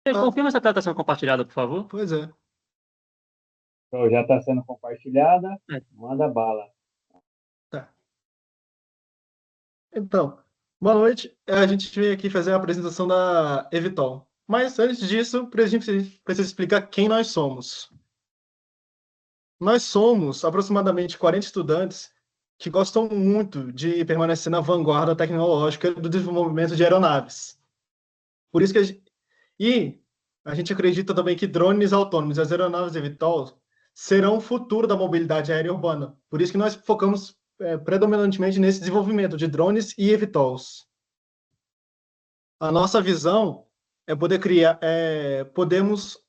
Confirma se a tela está sendo compartilhada, por favor. Pois é. Então, já está sendo compartilhada. É. Manda bala. Tá. Então, boa noite. A gente veio aqui fazer a apresentação da Evitol. Mas antes disso, a gente precisa explicar quem nós somos. Nós somos aproximadamente 40 estudantes que gostam muito de permanecer na vanguarda tecnológica do desenvolvimento de aeronaves. Por isso que a gente acredita também que drones autônomos e as aeronaves Evitol serão o futuro da mobilidade aérea urbana. Por isso que nós focamos predominantemente nesse desenvolvimento de drones e Evitols. A nossa visão é poder criar, podemos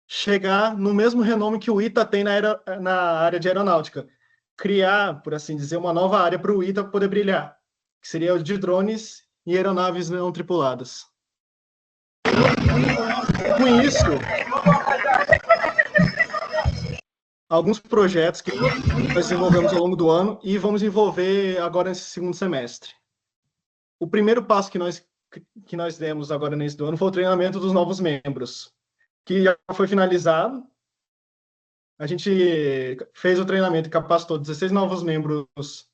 chegar no mesmo renome que o ITA tem na área de aeronáutica. Criar, por assim dizer, uma nova área para o ITA poder brilhar, que seria o de drones e aeronaves não tripuladas. Com isso, alguns projetos que nós desenvolvemos ao longo do ano e vamos desenvolver agora nesse segundo semestre. O primeiro passo que nós demos agora nesse do ano foi o treinamento dos novos membros, que já foi finalizado. A gente fez o treinamento e capacitou 16 novos membros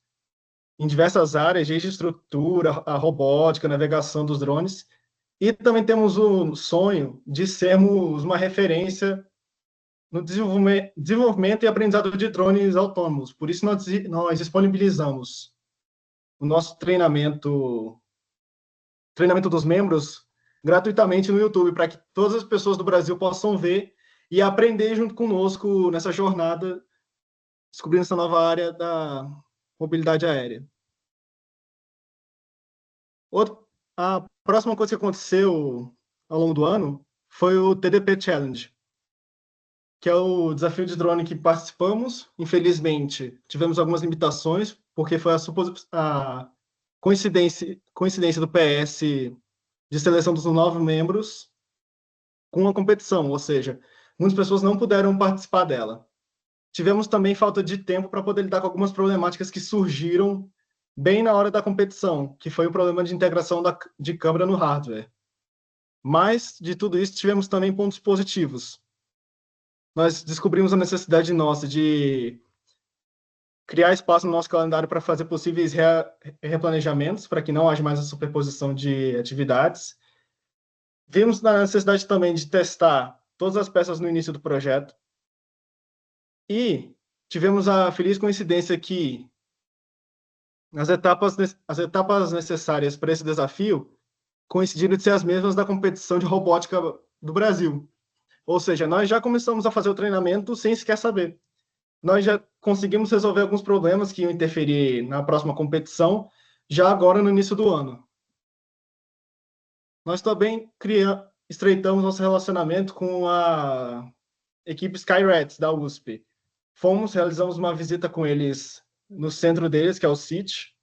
em diversas áreas, desde estrutura, a robótica, a navegação dos drones. E também temos o sonho de sermos uma referência no desenvolvimento e aprendizado de drones autônomos. Por isso, nós disponibilizamos o nosso treinamento dos membros gratuitamente no YouTube, para que todas as pessoas do Brasil possam ver e aprender junto conosco nessa jornada, descobrindo essa nova área da mobilidade aérea. A próxima coisa que aconteceu ao longo do ano foi o TDP Challenge, que é o desafio de drone que participamos. Infelizmente, tivemos algumas limitações, porque foi a coincidência do PS de seleção dos novos membros com a competição, ou seja, muitas pessoas não puderam participar dela. Tivemos também falta de tempo para poder lidar com algumas problemáticas que surgiram bem na hora da competição, que foi o problema de integração de câmera no hardware. Mas, de tudo isso, tivemos também pontos positivos. Nós descobrimos a necessidade nossa de criar espaço no nosso calendário para fazer possíveis replanejamentos, para que não haja mais a superposição de atividades. Vimos na necessidade também de testar todas as peças no início do projeto. E tivemos a feliz coincidência que as etapas necessárias para esse desafio coincidiram de ser as mesmas da competição de robótica do Brasil. Ou seja, nós já começamos a fazer o treinamento sem sequer saber. Nós já conseguimos resolver alguns problemas que iam interferir na próxima competição, já agora no início do ano. Nós também estreitamos nosso relacionamento com a equipe Skyrats, da USP. Realizamos uma visita com eles no centro deles, que é o CIT.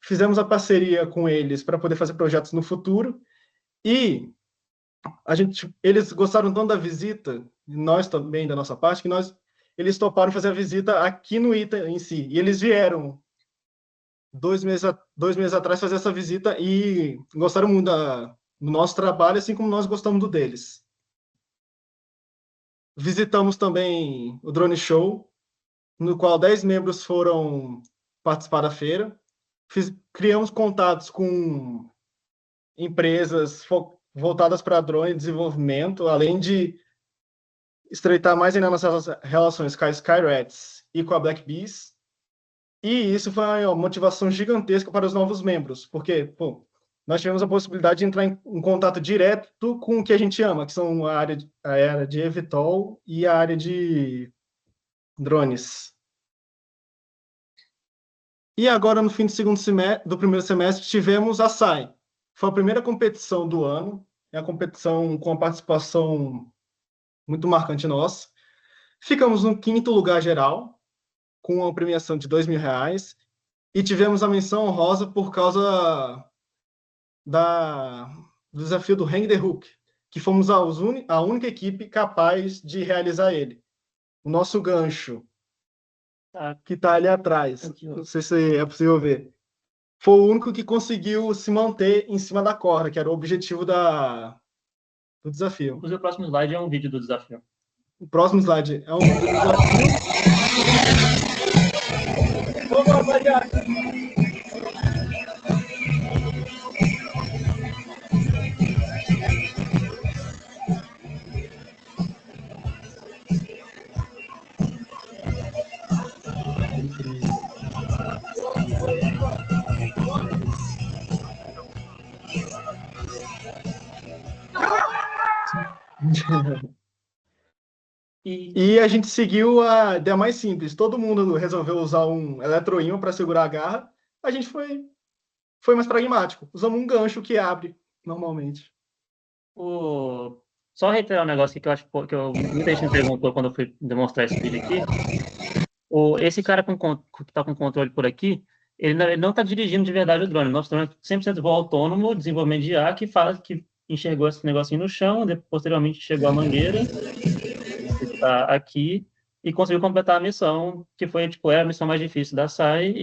Fizemos a parceria com eles para poder fazer projetos no futuro. E eles gostaram tanto da visita, nós também, da nossa parte, que eles toparam fazer a visita aqui no ITA em si. E eles vieram 2 meses atrás fazer essa visita e gostaram muito do nosso trabalho, assim como nós gostamos do deles. Visitamos também o Drone Show, no qual 10 membros foram participar da feira. Criamos contatos com empresas voltadas para drone e desenvolvimento, além de estreitar mais ainda nossas relações com a Skyrats e com a Black Bees. E isso foi uma motivação gigantesca para os novos membros, porque, pô, nós tivemos a possibilidade de entrar em contato direto com o que a gente ama, que são a área de eVTOL e a área de drones. E agora, no fim do primeiro semestre, tivemos a SAI. Foi a primeira competição do ano, é a competição com a participação muito marcante nossa. Ficamos no 5º lugar geral, com uma premiação de R$ 2.000, e tivemos a menção honrosa por causa do desafio do Hang the Hook, que fomos a única equipe capaz de realizar ele. O nosso gancho, que está ali atrás, não sei se é possível ver, foi o único que conseguiu se manter em cima da corda, que era o objetivo do desafio. Inclusive, o próximo slide é um vídeo do desafio. O próximo slide é um vídeo do desafio. Vamos, rapaziada! E a gente seguiu a ideia mais simples. Todo mundo resolveu usar um eletroímã para segurar a garra. A gente foi mais pragmático. Usamos um gancho que abre normalmente. Só reiterar um negócio aqui que eu acho que muita gente me perguntou quando eu fui demonstrar esse vídeo aqui. Esse cara que está com controle por aqui, ele não está dirigindo de verdade o drone. Nosso drone é 100% voo autônomo, desenvolvimento de IA, que enxergou esse negocinho no chão, posteriormente chegou a mangueira, está aqui, e conseguiu completar a missão, que foi, era a missão mais difícil da SAI,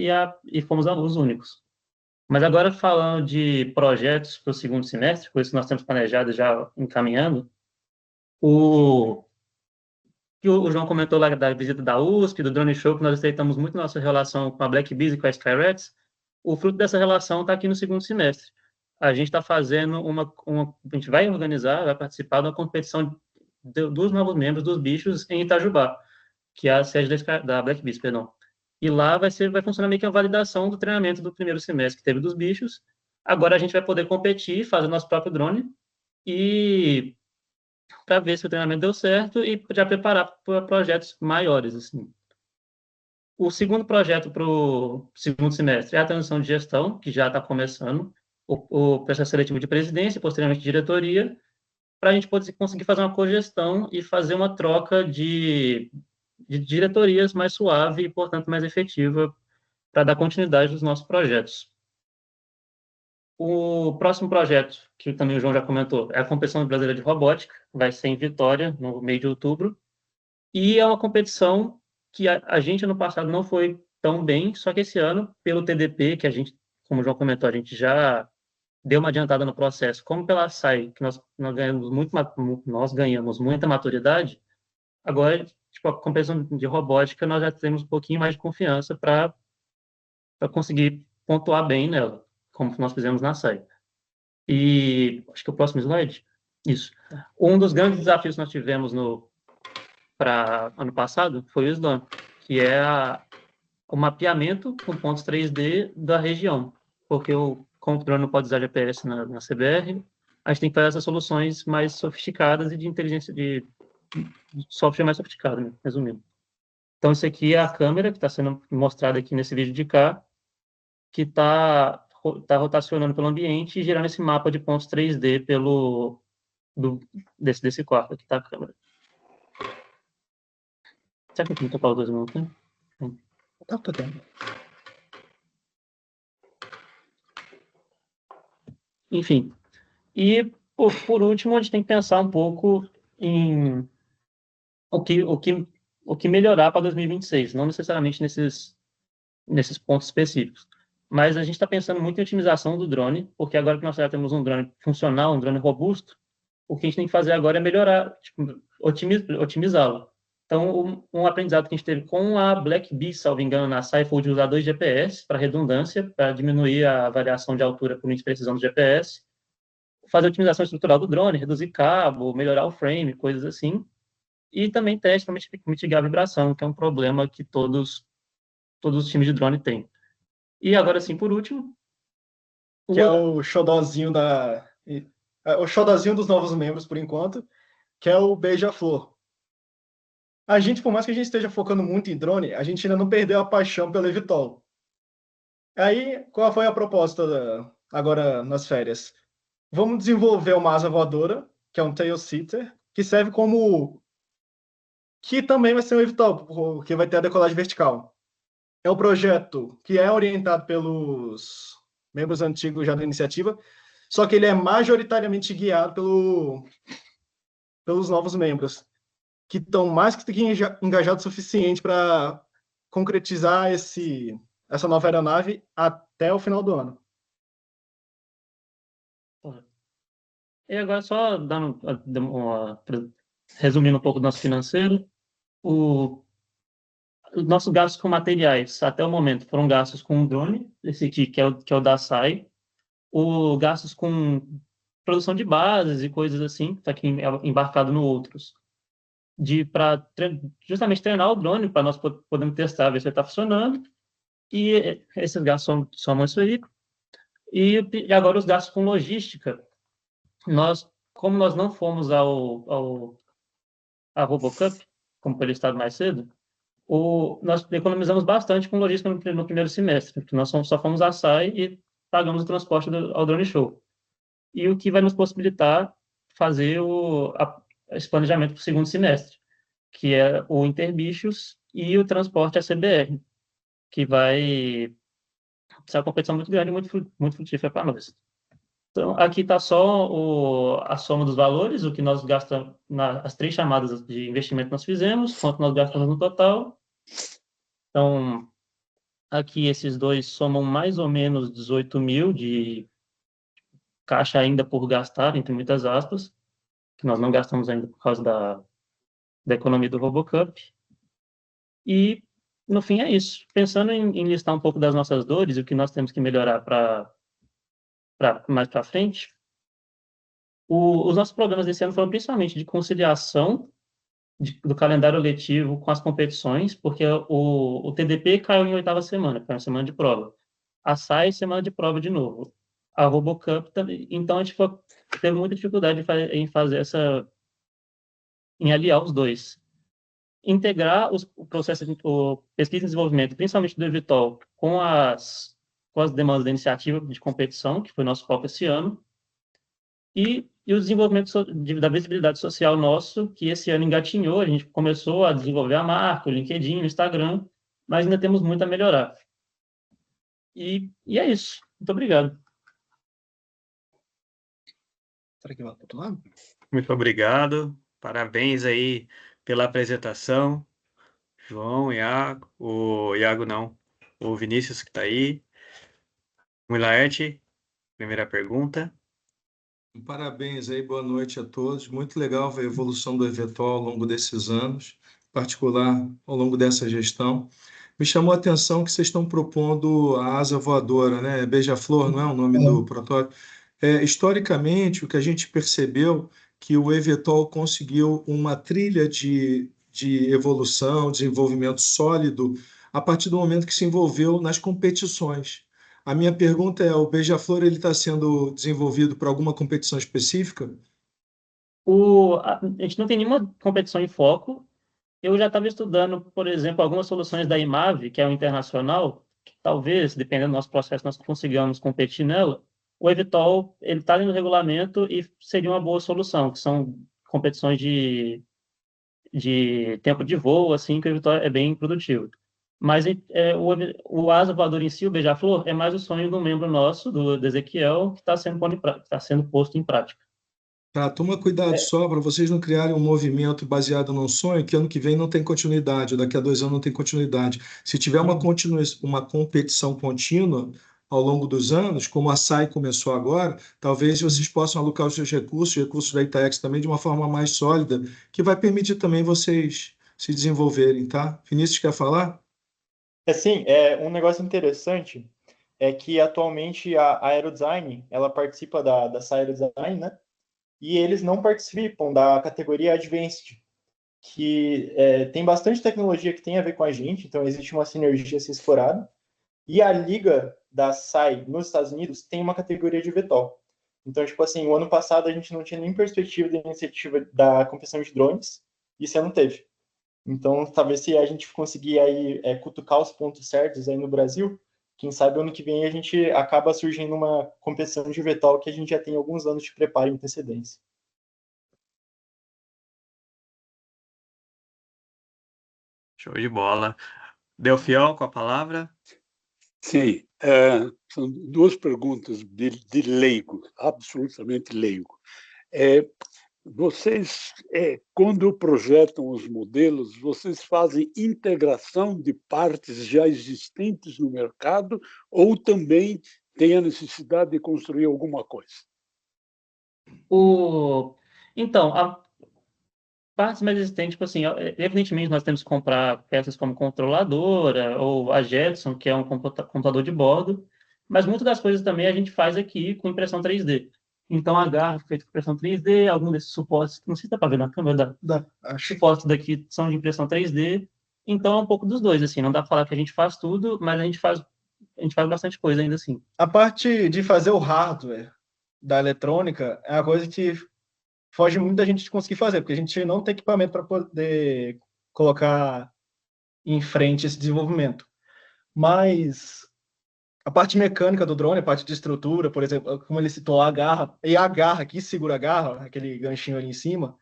e fomos os únicos. Mas agora, falando de projetos para o segundo semestre, coisas que nós temos planejado já encaminhando, que o João comentou lá da visita da USP, do Drone Show, que nós estreitamos muito nossa relação com a Blackbees e com a Skyrats. O fruto dessa relação está aqui no segundo semestre. A gente está fazendo a gente vai participar de uma competição dos novos membros dos bichos em Itajubá, que é a sede da Blackbees, perdão. E lá vai funcionar meio que a validação do treinamento do primeiro semestre que teve dos bichos. Agora a gente vai poder competir, fazer nosso próprio drone e para ver se o treinamento deu certo e já preparar para projetos maiores, assim. O segundo projeto para o segundo semestre é a transição de gestão, que já está começando, o processo seletivo de presidência, posteriormente diretoria, para a gente poder conseguir fazer uma cogestão e fazer uma troca de diretorias mais suave e, portanto, mais efetiva para dar continuidade aos nossos projetos. O próximo projeto, que também o João já comentou, é a Competição Brasileira de Robótica, vai ser em Vitória, no mês de outubro, e é uma competição que a gente, no passado, não foi tão bem, só que esse ano, pelo TDP, que a gente, como o João comentou, a gente já deu uma adiantada no processo, como pela SAI, que nós ganhamos muita maturidade, agora, tipo, a competição de robótica, nós já temos um pouquinho mais de confiança para conseguir pontuar bem nela, como nós fizemos na SAI. E acho que o próximo slide. Isso. Um dos grandes desafios que nós tivemos para ano passado foi o SDON, que é o mapeamento com pontos 3D da região, porque como o drone não pode usar GPS na CBR, a gente tem que fazer essas soluções mais sofisticadas e de inteligência de software mais sofisticado, né, resumindo. Então, isso aqui é a câmera que está sendo mostrada aqui nesse vídeo de cá, que está rotacionando pelo ambiente e gerando esse mapa de pontos 3D desse quarto aqui, tá, a câmera. Será que eu tenho que tocar os 2 minutos, né? Tá tendo. Enfim. E, por último, a gente tem que pensar um pouco em o que melhorar para 2026, não necessariamente nesses pontos específicos. Mas a gente está pensando muito em otimização do drone, porque agora que nós já temos um drone funcional, um drone robusto, o que a gente tem que fazer agora é melhorar, tipo, otimizá-lo. Então, um aprendizado que a gente teve com a Blackbee, salvo engano, na SAI, foi de usar 2 GPS para redundância, para diminuir a variação de altura por imprecisão do GPS, fazer otimização estrutural do drone, reduzir cabo, melhorar o frame, coisas assim, e também teste para mitigar a vibração, que é um problema que todos os times de drone têm. E agora sim, por último, Que é o xodózinho o xodózinho dos novos membros, por enquanto, que é o Beija-Flor. A gente, por mais que a gente esteja focando muito em drone, a gente ainda não perdeu a paixão pelo eVTOL. Aí, qual foi a proposta agora nas férias? Vamos desenvolver uma asa voadora, que é um tail sitter, que serve como... que também vai ser um eVTOL, porque vai ter a decolagem vertical. É um projeto que é orientado pelos membros antigos já da iniciativa, só que ele é majoritariamente guiado pelos novos membros, que estão mais que engajados o suficiente para concretizar essa nova aeronave até o final do ano. E agora, só resumindo um pouco do nosso financeiro, os nossos gastos com materiais, até o momento, foram gastos com o drone, esse aqui, que é o da SAI, gastos com produção de bases e coisas assim, que está aqui embarcado no Outros, para justamente treinar o drone, para nós podermos testar, ver se ele está funcionando, e esses gastos somam isso aí. E agora os gastos com logística, como nós não fomos à RoboCup, como foi listado mais cedo, nós economizamos bastante com logística no primeiro semestre, porque nós só fomos à SAI e pagamos o transporte ao Drone Show. E o que vai nos possibilitar fazer esse planejamento para o segundo semestre, que é o Interbichos e o transporte ACBR, que vai ser uma competição muito grande e muito frutífera para nós. Então, aqui está só a soma dos valores, o que nós gastamos, as 3 chamadas de investimento que nós fizemos, quanto nós gastamos no total. Então, aqui esses dois somam mais ou menos 18 mil de caixa ainda por gastar, entre muitas aspas, que nós não gastamos ainda por causa da economia do RoboCup. E, no fim, é isso. Pensando em listar um pouco das nossas dores e o que nós temos que melhorar mais para frente, os nossos programas desse ano foram principalmente de conciliação do calendário letivo com as competições, porque o TDP caiu em 8ª semana, que foi uma semana de prova. A SAI, semana de prova de novo. A RoboCup também. Então, a gente teve muita dificuldade em fazer em aliar os dois. Integrar o processo de pesquisa e desenvolvimento, principalmente do Evitol, com as demandas da iniciativa de competição, que foi nosso foco esse ano, e o desenvolvimento da visibilidade social nosso, que esse ano engatinhou, a gente começou a desenvolver a marca, o LinkedIn, o Instagram, mas ainda temos muito a melhorar. E é isso. Muito obrigado. Será que vai para outro lado? Muito obrigado. Parabéns aí pela apresentação, João, Iago, o Iago não, o Vinícius que está aí. Muilaerte, primeira pergunta. Parabéns aí, boa noite a todos. Muito legal ver a evolução do Evetol ao longo desses anos, em particular ao longo dessa gestão. Me chamou a atenção que vocês estão propondo a asa voadora, né? Beija-Flor, não é o nome do protótipo? Historicamente, o que a gente percebeu que o Evetol conseguiu uma trilha de evolução, desenvolvimento sólido a partir do momento que se envolveu nas competições. A minha pergunta é, o Beija-Flor ele está sendo desenvolvido para alguma competição específica? A gente não tem nenhuma competição em foco. Eu já estava estudando, por exemplo, algumas soluções da IMAV, que é o internacional, que talvez, dependendo do nosso processo, nós consigamos competir nela. O Evitol, ele está no regulamento e seria uma boa solução, que são competições de tempo de voo, assim, que o Evitol é bem produtivo. Mas o asa voador em si, o Beija-Flor, é mais o sonho de um membro nosso, do Ezequiel, que está sendo posto em prática. Tá, toma cuidado só para vocês não criarem um movimento baseado num sonho que ano que vem não tem continuidade, ou daqui a 2 anos não tem continuidade. Se tiver uma competição contínua ao longo dos anos, como a SAI começou agora, talvez vocês possam alocar os seus recursos da Itaex também de uma forma mais sólida, que vai permitir também vocês se desenvolverem, tá? Vinícius, quer falar? Sim, um negócio interessante é que atualmente a Aerodesign, ela participa da SAI Aerodesign, né? E eles não participam da categoria Advanced, que tem bastante tecnologia que tem a ver com a gente, então existe uma sinergia a ser explorada. E a liga da SAI nos Estados Unidos tem uma categoria de VTOL. Então, tipo assim, o ano passado a gente não tinha nem perspectiva da iniciativa da competição de drones, e esse ano teve. Então, talvez se a gente conseguir aí cutucar os pontos certos aí no Brasil, quem sabe ano que vem a gente acaba surgindo uma competição de VTOL que a gente já tem alguns anos de preparo e antecedência. Show de bola. Delfião, com a palavra. Sim, são 2 perguntas de leigo, absolutamente leigo. Vocês, quando projetam os modelos, vocês fazem integração de partes já existentes no mercado ou também tem a necessidade de construir alguma coisa? O... Então, a partes mais existentes, tipo assim, evidentemente nós temos que comprar peças como controladora ou a Jetson, que é um computador de bordo, mas muitas das coisas também a gente faz aqui com impressão 3D. Então, a garra é feita com impressão 3D, alguns desses suportes, não sei se dá para ver na câmera, Acho. suportes daqui são de impressão 3D, então é um pouco dos dois, assim, não dá para falar que a gente faz tudo, mas a gente faz bastante coisa ainda assim. A parte de fazer o hardware da eletrônica é uma coisa que foge muito da gente de conseguir fazer, porque a gente não tem equipamento para poder colocar em frente esse desenvolvimento. Mas a parte mecânica do drone, a parte de estrutura, por exemplo, como ele citou, a garra, e a garra que segura a garra, aquele ganchinho ali em cima,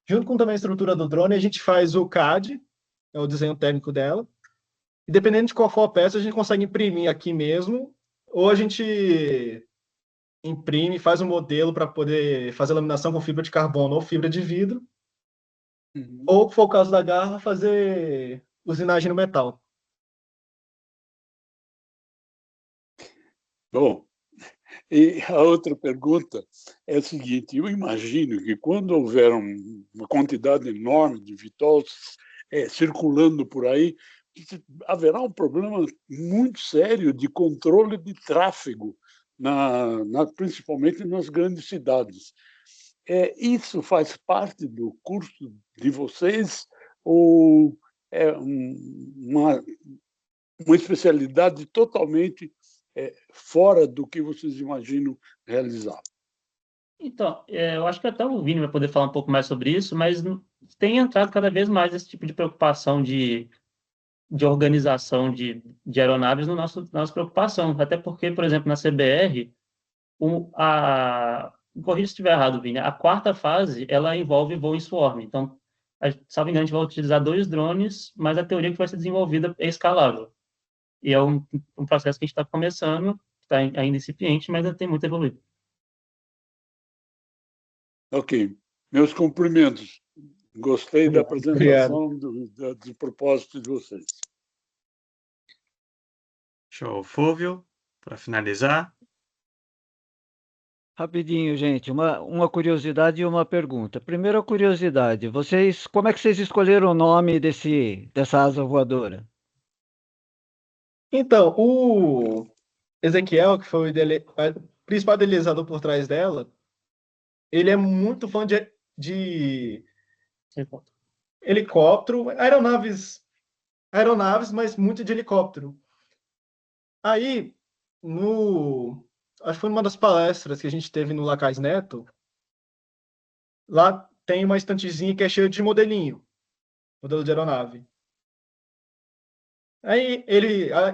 junto com também a estrutura do drone, a gente faz o CAD, é o desenho técnico dela, e dependendo de qual for a peça, a gente consegue imprimir aqui mesmo, ou a gente imprime, faz um modelo para poder fazer laminação com fibra de carbono ou fibra de vidro, ou, se for o caso da garra, fazer usinagem no metal. Bom, e a outra pergunta é a seguinte: eu imagino que quando houver uma quantidade enorme de VTOLs circulando por aí, haverá um problema muito sério de controle de tráfego, principalmente nas grandes cidades. Isso faz parte do curso de vocês ou é uma especialidade totalmente fora do que vocês imaginam realizar? Então, eu acho que até o Vini vai poder falar um pouco mais sobre isso, mas tem entrado cada vez mais esse tipo de preocupação de organização de aeronaves no nossa preocupação. Até porque, por exemplo, na CBR, corrija se estiver errado, Vini, a quarta fase, ela envolve voo em swarm. Então, salvo engano, a gente vai utilizar 2 drones, mas a teoria que vai ser desenvolvida é escalável. E é um processo que a gente está começando, está ainda incipiente, mas ainda tem muito a evoluir. Ok. Meus cumprimentos. Gostei da apresentação do propósito de vocês. Show. Fúvio, para finalizar. Rapidinho, gente, uma curiosidade e uma pergunta. Primeira curiosidade, como é que vocês escolheram o nome dessa asa voadora? Então, o Ezequiel, que foi o principal idealizador por trás dela, ele é muito fã de helicóptero, aeronaves, mas muito de helicóptero. Aí, acho que foi numa das palestras que a gente teve no Lacais Neto, lá tem uma estantezinha que é cheia de modelo de aeronave. Aí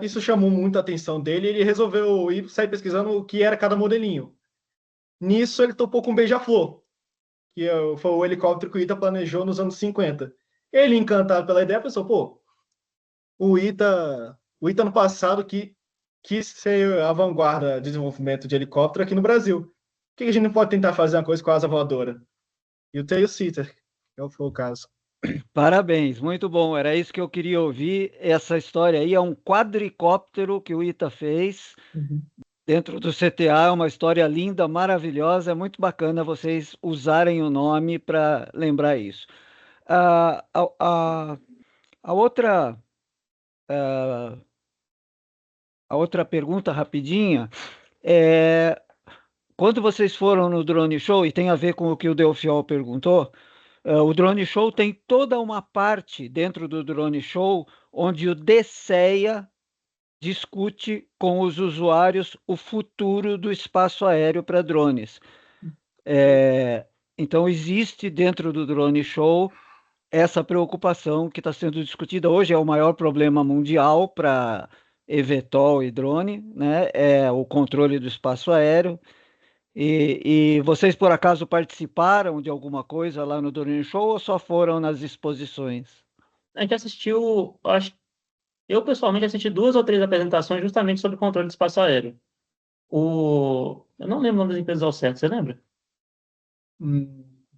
isso chamou muita atenção dele, e ele resolveu sair pesquisando o que era cada modelinho. Nisso ele topou com o Beija-Flor, que foi o helicóptero que o ITA planejou nos anos 50. Ele, encantado pela ideia, pensou, pô, o ITA no passado quis ser a vanguarda de desenvolvimento de helicóptero aqui no Brasil. Por que a gente não pode tentar fazer uma coisa com a asa voadora? E o Tail Sitter, que foi o caso. Parabéns, muito bom. Era isso que eu queria ouvir. Essa história aí é um quadricóptero que o ITA fez dentro do CTA. É uma história linda, maravilhosa. É muito bacana vocês usarem o nome para lembrar isso. A outra pergunta rapidinha é: quando vocês foram no Drone Show, e tem a ver com o que o Delfiol perguntou, o Drone Show tem toda uma parte dentro do Drone Show onde o DCEA discute com os usuários o futuro do espaço aéreo para drones. Então, existe dentro do Drone Show essa preocupação que está sendo discutida hoje. É o maior problema mundial para eVTOL e drone, né? É o controle do espaço aéreo. E vocês, por acaso, participaram de alguma coisa lá no Drone Show ou só foram nas exposições? A gente assistiu, eu pessoalmente assisti 2 ou 3 apresentações justamente sobre controle do espaço aéreo. Eu não lembro o nome das empresas ao certo, você lembra?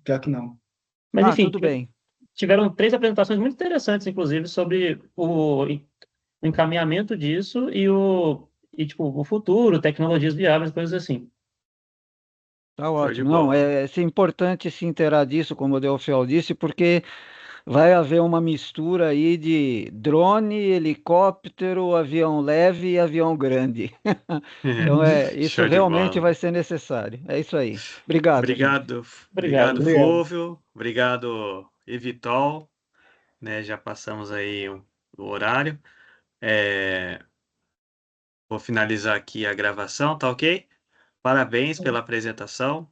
Pior que não. Mas enfim, tudo bem. tiveram 3 apresentações muito interessantes, inclusive, sobre o encaminhamento disso e tipo, o futuro, tecnologias viáveis, coisas assim. Tá Show de ótimo. Não, bola. é importante se inteirar disso, como o Delfiel disse, porque vai haver uma mistura aí de drone, helicóptero, avião leve e avião grande. Então, isso Show de realmente bola. vai ser necessário. É isso aí. Obrigado, gente. Obrigado, Obrigado. Flúvio. Obrigado, Evitol. Né, já passamos aí o horário. Vou finalizar aqui a gravação, tá ok? Parabéns pela apresentação.